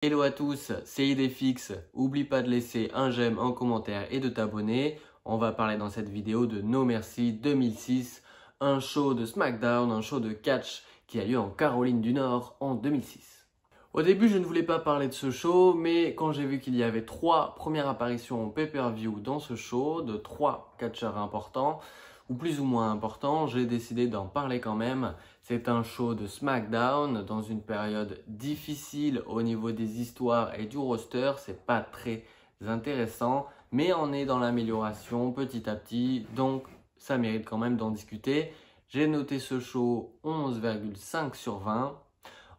Hello à tous, c'est Idéfix. Oublie pas de laisser un j'aime, un commentaire et de t'abonner. On va parler dans cette vidéo de No Mercy 2006, un show de SmackDown, un show de catch qui a lieu en Caroline du Nord en 2006. Au début, je ne voulais pas parler de ce show, mais quand j'ai vu qu'il y avait 3 premières apparitions en pay-per-view dans ce show, de 3 catcheurs importants, ou plus ou moins importants, j'ai décidé d'en parler quand même. C'est un show de SmackDown dans une période difficile au niveau des histoires et du roster. C'est pas très intéressant, mais on est dans l'amélioration petit à petit, donc ça mérite quand même d'en discuter. J'ai noté ce show 11,5 sur 20.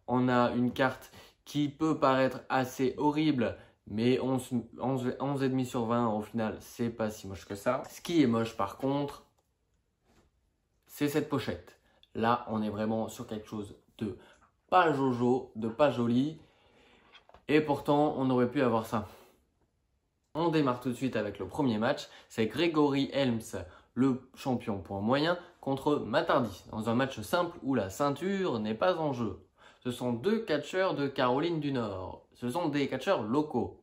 On a une carte qui peut paraître assez horrible, mais 11,5 sur 20 au final, c'est pas si moche que ça. Ce qui est moche par contre, c'est cette pochette. Là, on est vraiment sur quelque chose de pas jojo, de pas joli. Et pourtant, on aurait pu avoir ça. On démarre tout de suite avec le premier match. C'est Gregory Helms, le champion poids moyen, contre Matt Hardy. Dans un match simple où la ceinture n'est pas en jeu. Ce sont 2 catcheurs de Caroline du Nord. Ce sont des catcheurs locaux.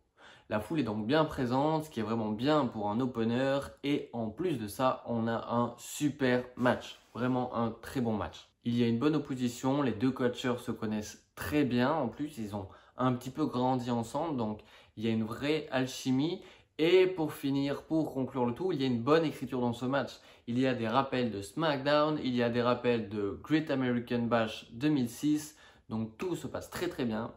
La foule est donc bien présente, ce qui est vraiment bien pour un opener. Et en plus de ça, on a un super match. Vraiment un très bon match. Il y a une bonne opposition, les 2 catcheurs se connaissent très bien. En plus, ils ont un petit peu grandi ensemble, donc il y a une vraie alchimie. Et pour finir, pour conclure le tout, il y a une bonne écriture dans ce match. Il y a des rappels de SmackDown, il y a des rappels de Great American Bash 2006. Donc tout se passe très très bien.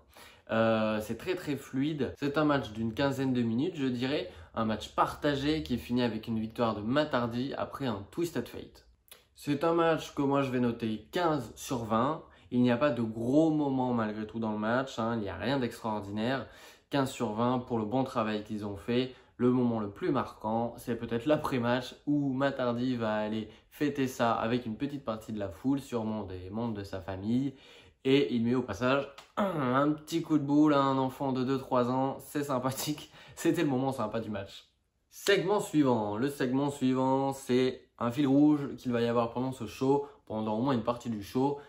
C'est très fluide. C'est un match d'une quinzaine de minutes, je dirais. Un match partagé qui finit avec une victoire de Matt Hardy après un Twisted Fate. C'est un match que moi je vais noter 15 sur 20. Il n'y a pas de gros moments malgré tout dans le match. Il n'y a rien d'extraordinaire. 15 sur 20 pour le bon travail qu'ils ont fait. Le moment le plus marquant, c'est peut-être l'après-match où Matt Hardy va aller fêter ça avec une petite partie de la foule, sûrement des membres de sa famille. Et il met au passage un petit coup de boule à un enfant de 2-3 ans. C'est sympathique. C'était le moment sympa du match. Segment suivant. Le segment suivant, c'est un fil rouge qu'il va y avoir pendant ce show, pendant au moins une partie du show.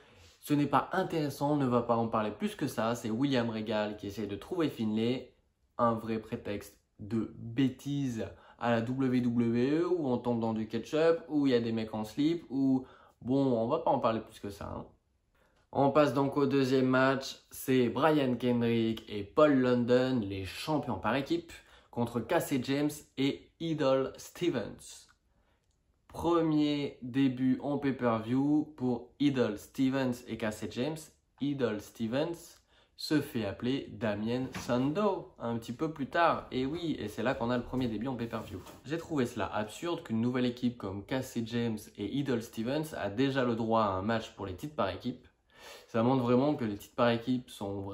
Ce n'est pas intéressant, on ne va pas en parler plus que ça. C'est William Regal qui essaie de trouver Finlay. Un vrai prétexte de bêtises à la WWE où on tombe dans du ketchup, où il y a des mecs en slip, où bon, on va pas en parler plus que ça. On passe donc au deuxième match, c'est Brian Kendrick et Paul London, les champions par équipe, contre Casey James et Idol Stevens. Premier début en pay-per-view pour Idol Stevens et Casey James. Idol Stevens se fait appeler Damien Sandow un petit peu plus tard. Et oui, et c'est là qu'on a le premier début en pay-per-view. J'ai trouvé cela absurde qu'une nouvelle équipe comme Casey James et Idol Stevens a déjà le droit à un match pour les titres par équipe. Ça montre vraiment que les titres par équipe sont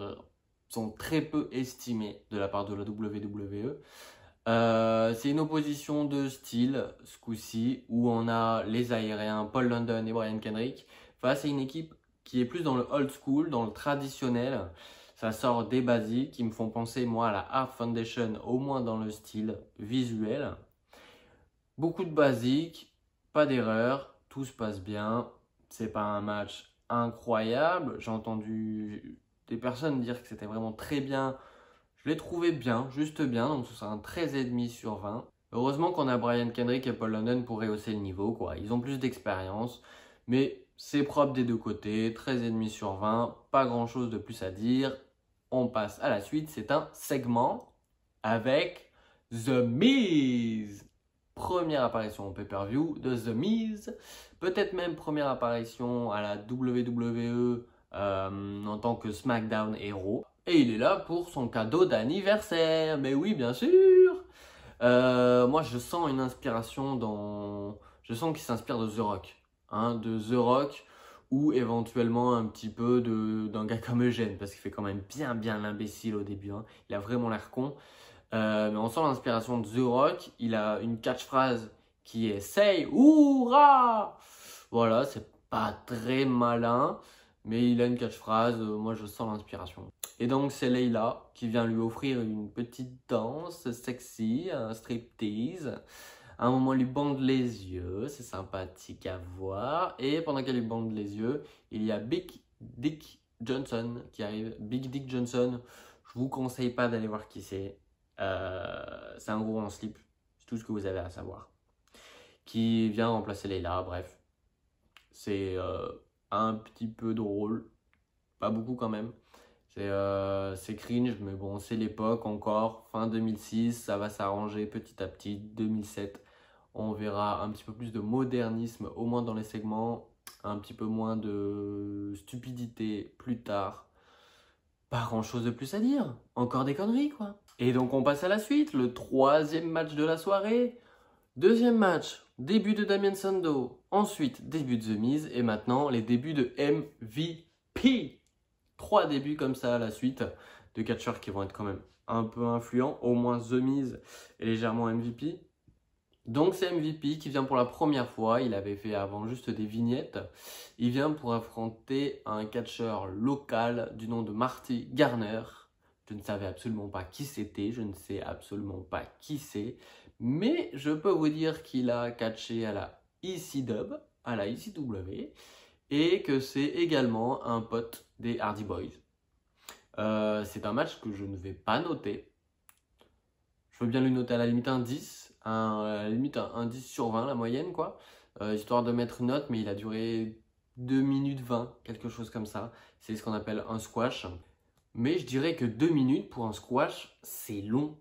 très peu estimés de la part de la WWE. C'est une opposition de style, ce coup-ci, où on a les aériens Paul London et Brian Kendrick face à une équipe qui est plus dans le old school, dans le traditionnel. Ça sort des basiques qui me font penser, moi, à la Art Foundation, au moins dans le style visuel. Beaucoup de basiques, pas d'erreur, tout se passe bien. C'est pas un match incroyable. J'ai entendu des personnes dire que c'était vraiment très bien. Je l'ai trouvé bien, juste bien, donc ce sera un 13,5 sur 20. Heureusement qu'on a Brian Kendrick et Paul London pour rehausser le niveau, quoi. Ils ont plus d'expérience, mais c'est propre des deux côtés, 13,5 sur 20, pas grand chose de plus à dire. On passe à la suite, c'est un segment avec The Miz. Première apparition en pay-per-view de The Miz, peut-être même première apparition à la WWE en tant que SmackDown héros. Et il est là pour son cadeau d'anniversaire. Mais oui, bien sûr. Moi, je sens une inspiration dans... Je sens qu'il s'inspire de The Rock. De The Rock ou éventuellement un petit peu d'un gars comme Eugène. Parce qu'il fait quand même bien l'imbécile au début. Il a vraiment l'air con. Mais on sent l'inspiration de The Rock. Il a une catchphrase qui est « Say Hourra !» Voilà, c'est pas très malin. Mais il a une catchphrase, moi je sens l'inspiration. Et donc c'est Layla qui vient lui offrir une petite danse sexy, un striptease. À un moment, elle lui bande les yeux, c'est sympathique à voir. Et pendant qu'elle lui bande les yeux, il y a Big Dick Johnson qui arrive. Big Dick Johnson, je vous conseille pas d'aller voir qui c'est. C'est un gros en slip, c'est tout ce que vous avez à savoir. Qui vient remplacer Leila, bref. C'est un petit peu drôle, pas beaucoup quand même. C'est cringe, mais bon, c'est l'époque encore. Fin 2006, ça va s'arranger petit à petit. 2007, on verra un petit peu plus de modernisme, au moins dans les segments. Un petit peu moins de stupidité plus tard. Pas grand chose de plus à dire. Encore des conneries, quoi. Et donc, on passe à la suite. Le troisième match de la soirée. Deuxième match, début de Damien Sandow. Ensuite, début de The Miz. Et maintenant, les débuts de MVP. 3 débuts comme ça à la suite de catcheurs qui vont être quand même un peu influents. Au moins The Miz est légèrement MVP. Donc c'est MVP qui vient pour la première fois. Il avait fait avant juste des vignettes. Il vient pour affronter un catcheur local du nom de Marty Garner. Je ne savais absolument pas qui c'était. Je ne sais absolument pas qui c'est. Mais je peux vous dire qu'il a catché à la ECW, à la ECW. Et que c'est également un pote des Hardy Boys. C'est un match que je ne vais pas noter. Je veux bien le noter à la limite un 10, à la limite un 10 sur 20 la moyenne quoi. Histoire de mettre une note, mais il a duré 2 minutes 20, quelque chose comme ça. C'est ce qu'on appelle un squash. Mais je dirais que 2 minutes pour un squash, c'est long.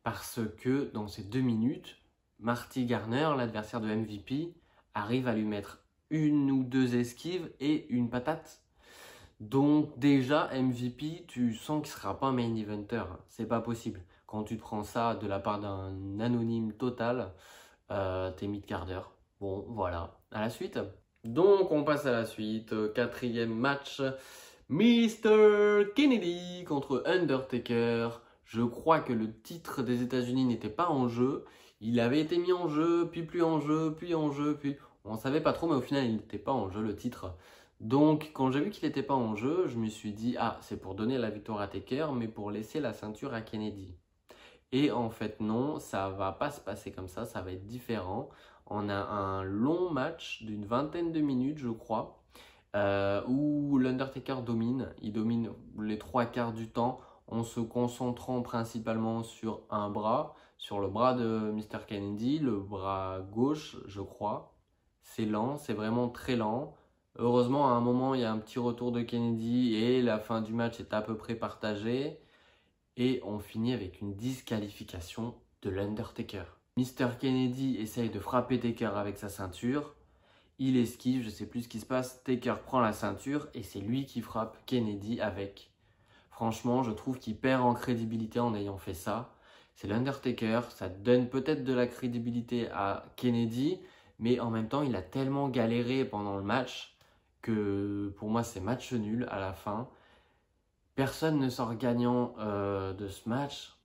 Parce que dans ces 2 minutes, Marty Garner, l'adversaire de MVP, arrive à lui mettre 1 ou 2 esquives et une patate. Donc déjà, MVP, tu sens qu'il ne sera pas un main eventer. C'est pas possible. Quand tu te prends ça de la part d'un anonyme total, t'es mid-quart d'heure. Bon, voilà. À la suite. Donc, on passe à la suite. Quatrième match. Mr. Kennedy contre Undertaker. Je crois que le titre des États-Unis n'était pas en jeu. Il avait été mis en jeu, puis plus en jeu, puis en jeu, puis... On ne savait pas trop, mais au final, il n'était pas en jeu, le titre. Donc, quand j'ai vu qu'il n'était pas en jeu, je me suis dit, ah, c'est pour donner la victoire à Taker, mais pour laisser la ceinture à Kennedy. Et en fait, non, ça va pas se passer comme ça va être différent. On a un long match d'une vingtaine de minutes, je crois, où l'Undertaker domine. Il domine les 3/4 du temps en se concentrant principalement sur un bras, sur le bras de Mr. Kennedy, le bras gauche, je crois. C'est lent, c'est vraiment très lent. Heureusement, à un moment, il y a un petit retour de Kennedy et la fin du match est à peu près partagée. Et on finit avec une disqualification de l'Undertaker. Mr. Kennedy essaye de frapper Taker avec sa ceinture. Il esquive, je ne sais plus ce qui se passe. Taker prend la ceinture et c'est lui qui frappe Kennedy avec. Franchement, je trouve qu'il perd en crédibilité en ayant fait ça. C'est l'Undertaker, ça donne peut-être de la crédibilité à Kennedy, mais en même temps, il a tellement galéré pendant le match que pour moi, c'est match nul à la fin. Personne ne sort gagnant de ce match.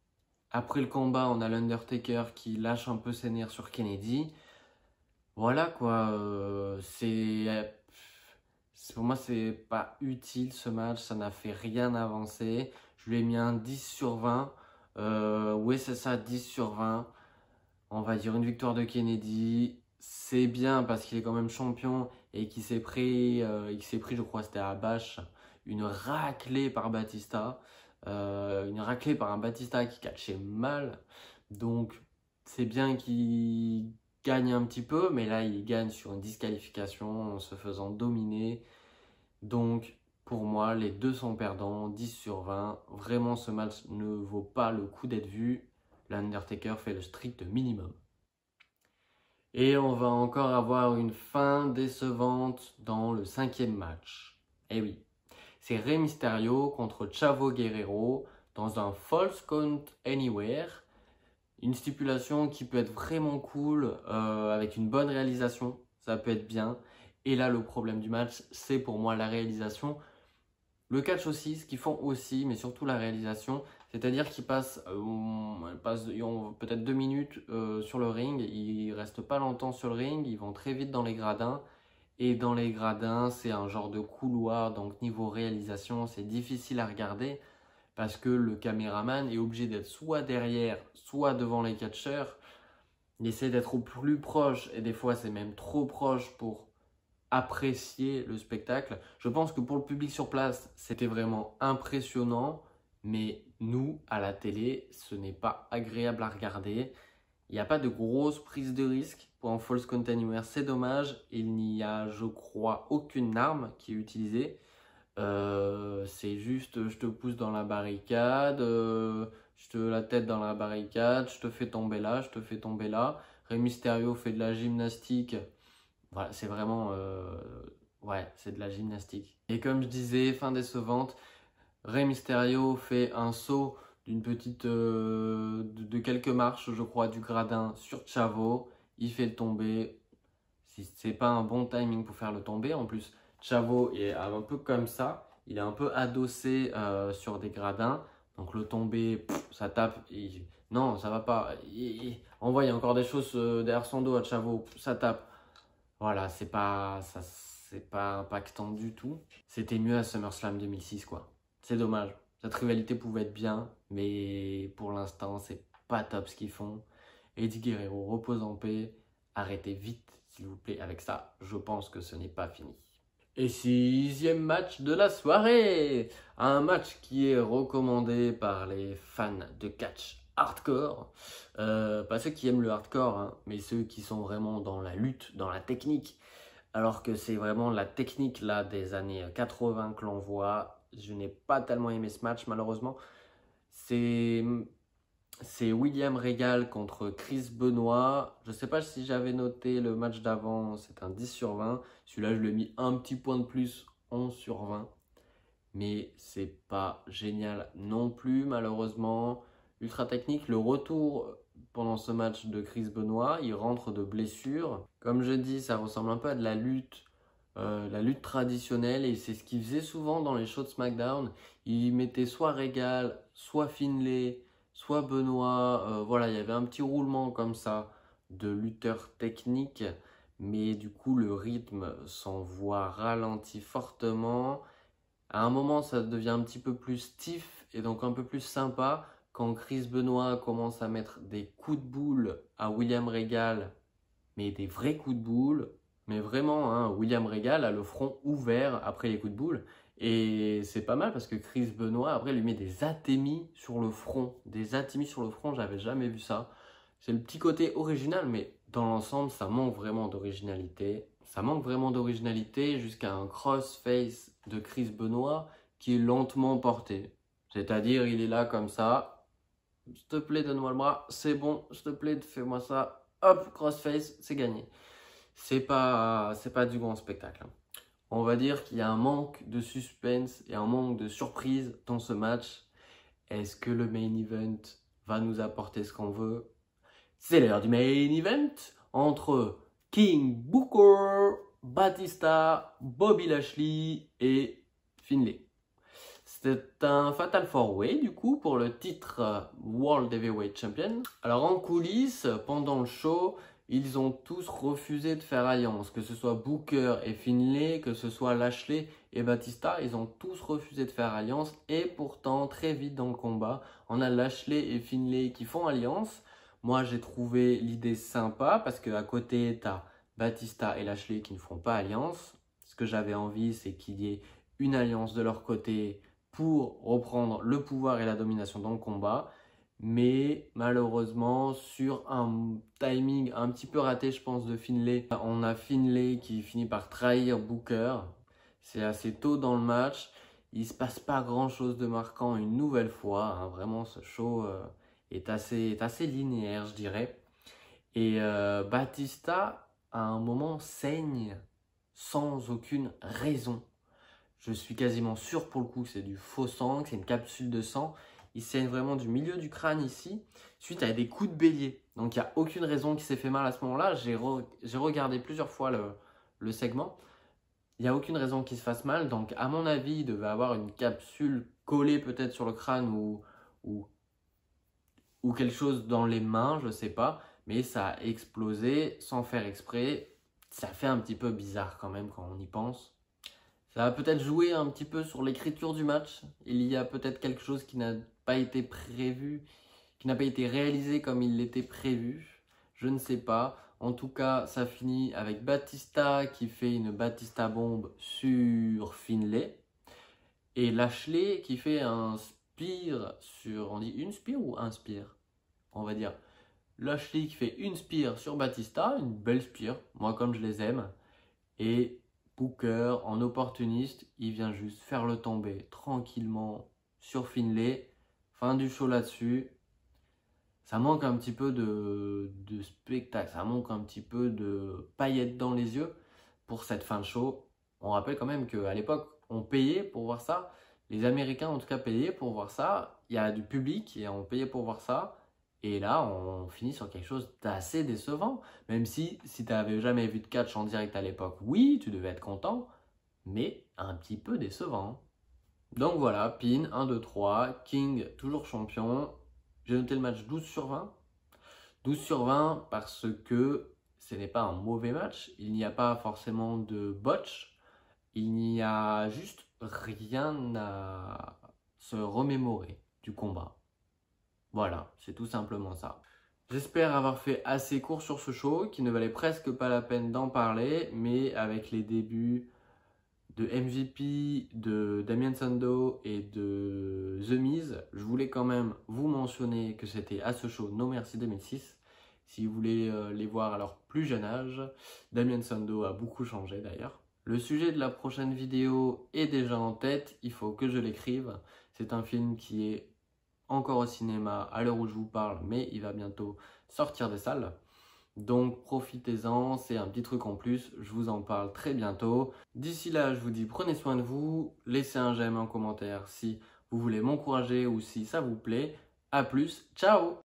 Après le combat, on a l'Undertaker qui lâche un peu ses nerfs sur Kennedy. Voilà quoi, pour moi c'est pas utile ce match, ça n'a fait rien avancer. Je lui ai mis un 10 sur 20. Oui c'est ça, 10 sur 20. On va dire une victoire de Kennedy. C'est bien parce qu'il est quand même champion et qu'il s'est pris, je crois c'était à Bash, une raclée par Batista. Une raclée par un Batista qui catchait mal. Donc c'est bien qu'il gagne un petit peu, mais là il gagne sur une disqualification en se faisant dominer. Donc pour moi les deux sont perdants, 10 sur 20. Vraiment ce match ne vaut pas le coup d'être vu. L'Undertaker fait le strict minimum. Et on va encore avoir une fin décevante dans le 5e match. Eh oui, c'est Rey Mysterio contre Chavo Guerrero dans un False Count Anywhere. Une stipulation qui peut être vraiment cool, avec une bonne réalisation, ça peut être bien. Et là, le problème du match, c'est pour moi la réalisation. Le catch aussi, ce qu'ils font aussi, mais surtout la réalisation, c'est-à-dire qu'ils passent peut-être 2 minutes sur le ring, ils restent pas longtemps sur le ring, ils vont très vite dans les gradins. Et dans les gradins, c'est un genre de couloir, donc niveau réalisation, c'est difficile à regarder parce que le caméraman est obligé d'être soit derrière, soit devant les catcheurs. Il essaie d'être au plus proche et des fois c'est même trop proche pour apprécier le spectacle. Je pense que pour le public sur place, c'était vraiment impressionnant, mais nous, à la télé, ce n'est pas agréable à regarder. Il n'y a pas de grosse prise de risque pour un false continuer, c'est dommage. Il n'y a, je crois, aucune arme qui est utilisée. C'est juste, je te pousse dans la barricade, je te la tête dans la barricade, je te fais tomber là, je te fais tomber là. Rey Mysterio fait de la gymnastique. Voilà, c'est vraiment, ouais, c'est de la gymnastique. Et comme je disais, fin décevante, Rey Mysterio fait un saut d'une petite, de quelques marches, je crois, du gradin sur Chavo. Il fait le tomber. Si c'est pas un bon timing pour faire le tomber, en plus, Chavo est un peu comme ça. Il est un peu adossé sur des gradins. Donc le tomber, ça tape. Non, ça va pas. On voit, il y a encore des choses derrière son dos à Chavo. Ça tape. Voilà, c'est pas impactant du tout. C'était mieux à SummerSlam 2006, quoi. C'est dommage. Cette rivalité pouvait être bien, mais pour l'instant, c'est pas top ce qu'ils font. Eddie Guerrero repose en paix. Arrêtez vite, s'il vous plaît, avec ça. Je pense que ce n'est pas fini. Et 6e match de la soirée. Un match qui est recommandé par les fans de catch hardcore. Pas ceux qui aiment le hardcore, hein, mais ceux qui sont vraiment dans la lutte, dans la technique. Alors que c'est vraiment la technique là des années 80 que l'on voit. Je n'ai pas tellement aimé ce match malheureusement. C'est William Regal contre Chris Benoit. Je ne sais pas si j'avais noté le match d'avant, c'est un 10 sur 20. Celui-là, je lui ai mis un petit point de plus, 11 sur 20. Mais c'est pas génial non plus, malheureusement. Ultra technique, le retour pendant ce match de Chris Benoit, il rentre de blessure. Comme je dis, ça ressemble un peu à de la lutte traditionnelle, et c'est ce qu'il faisait souvent dans les shows de SmackDown. Il mettait soit Regal, soit Finlay, soit Benoit. Voilà, il y avait un petit roulement comme ça de lutteur technique, mais du coup le rythme s'en voit ralenti fortement. À un moment, ça devient un petit peu plus stiff et donc un peu plus sympa quand Chris Benoit commence à mettre des coups de boule à William Regal, mais des vrais coups de boule. Mais vraiment, hein, William Regal a le front ouvert après les coups de boule. Et c'est pas mal parce que Chris Benoit, après, lui met des atémies sur le front. Des atémies sur le front, j'avais jamais vu ça. C'est le petit côté original, mais dans l'ensemble, ça manque vraiment d'originalité. Ça manque vraiment d'originalité jusqu'à un crossface de Chris Benoit qui est lentement porté. C'est-à-dire, il est là comme ça. S'il te plaît, donne-moi le bras. C'est bon, s'il te plaît, fais-moi ça. Hop, crossface, c'est gagné. C'est pas du grand spectacle. On va dire qu'il y a un manque de suspense et un manque de surprise dans ce match. Est-ce que le main event va nous apporter ce qu'on veut? C'est l'heure du main event entre King Booker, Batista, Bobby Lashley et Finlay. C'est un Fatal 4-Way du coup pour le titre World Heavyweight Champion. Alors en coulisses, pendant le show, ils ont tous refusé de faire alliance. Que ce soit Booker et Finlay, que ce soit Lashley et Batista, ils ont tous refusé de faire alliance. Et pourtant, très vite dans le combat, on a Lashley et Finlay qui font alliance. Moi, j'ai trouvé l'idée sympa parce qu'à côté, tu as Batista et Lashley qui ne feront pas alliance. Ce que j'avais envie, c'est qu'il y ait une alliance de leur côté pour reprendre le pouvoir et la domination dans le combat. Mais malheureusement, sur un timing un petit peu raté, je pense, de Finlay, on a Finlay qui finit par trahir Booker. C'est assez tôt dans le match. Il ne se passe pas grand-chose de marquant une nouvelle fois, hein. Vraiment, ce show est assez linéaire, je dirais. Et Batista, à un moment, saigne sans aucune raison. Je suis quasiment sûr pour le coup que c'est du faux sang, que c'est une capsule de sang. Il saigne vraiment du milieu du crâne ici, suite à des coups de bélier. Donc il n'y a aucune raison qu'il s'est fait mal à ce moment-là. J'ai regardé plusieurs fois le segment. Il n'y a aucune raison qu'il se fasse mal. Donc à mon avis, il devait avoir une capsule collée peut-être sur le crâne ou quelque chose dans les mains, je ne sais pas. Mais ça a explosé sans faire exprès. Ça fait un petit peu bizarre quand même quand on y pense. Ça va peut-être jouer un petit peu sur l'écriture du match. Il y a peut-être quelque chose qui n'a pas été prévu, qui n'a pas été réalisé comme il l'était prévu. Je ne sais pas. En tout cas, ça finit avec Batista qui fait une Batista bombe sur Finlay. Et Lashley qui fait un spear sur... On dit une spear ou un spear? On va dire Lashley qui fait une spear sur Batista, une belle spear, moi comme je les aime. Et Booker, en opportuniste, il vient juste faire le tomber tranquillement sur Finlay. Fin du show là-dessus. Ça manque un petit peu de spectacle, ça manque un petit peu de paillettes dans les yeux pour cette fin de show. On rappelle quand même qu'à l'époque, on payait pour voir ça. Les Américains, en tout cas, payaient pour voir ça. Il y a du public et on payait pour voir ça. Et là, on finit sur quelque chose d'assez décevant. Même si tu n'avais jamais vu de catch en direct à l'époque, oui, tu devais être content, mais un petit peu décevant. Donc voilà, pin, 1, 2, 3, King, toujours champion. J'ai noté le match 12 sur 20. 12 sur 20 parce que ce n'est pas un mauvais match. Il n'y a pas forcément de botch. Il n'y a juste rien à se remémorer du combat. Voilà, c'est tout simplement ça. J'espère avoir fait assez court sur ce show, qui ne valait presque pas la peine d'en parler, mais avec les débuts de MVP, de Damien Sandow et de The Miz, je voulais quand même vous mentionner que c'était à ce show No Mercy 2006. Si vous voulez les voir à leur plus jeune âge, Damien Sandow a beaucoup changé d'ailleurs. Le sujet de la prochaine vidéo est déjà en tête, il faut que je l'écrive. C'est un film qui est encore au cinéma à l'heure où je vous parle, mais il va bientôt sortir des salles. Donc profitez-en, c'est un petit truc en plus, je vous en parle très bientôt. D'ici là, je vous dis prenez soin de vous, laissez un j'aime, un commentaire si vous voulez m'encourager ou si ça vous plaît. A plus, ciao!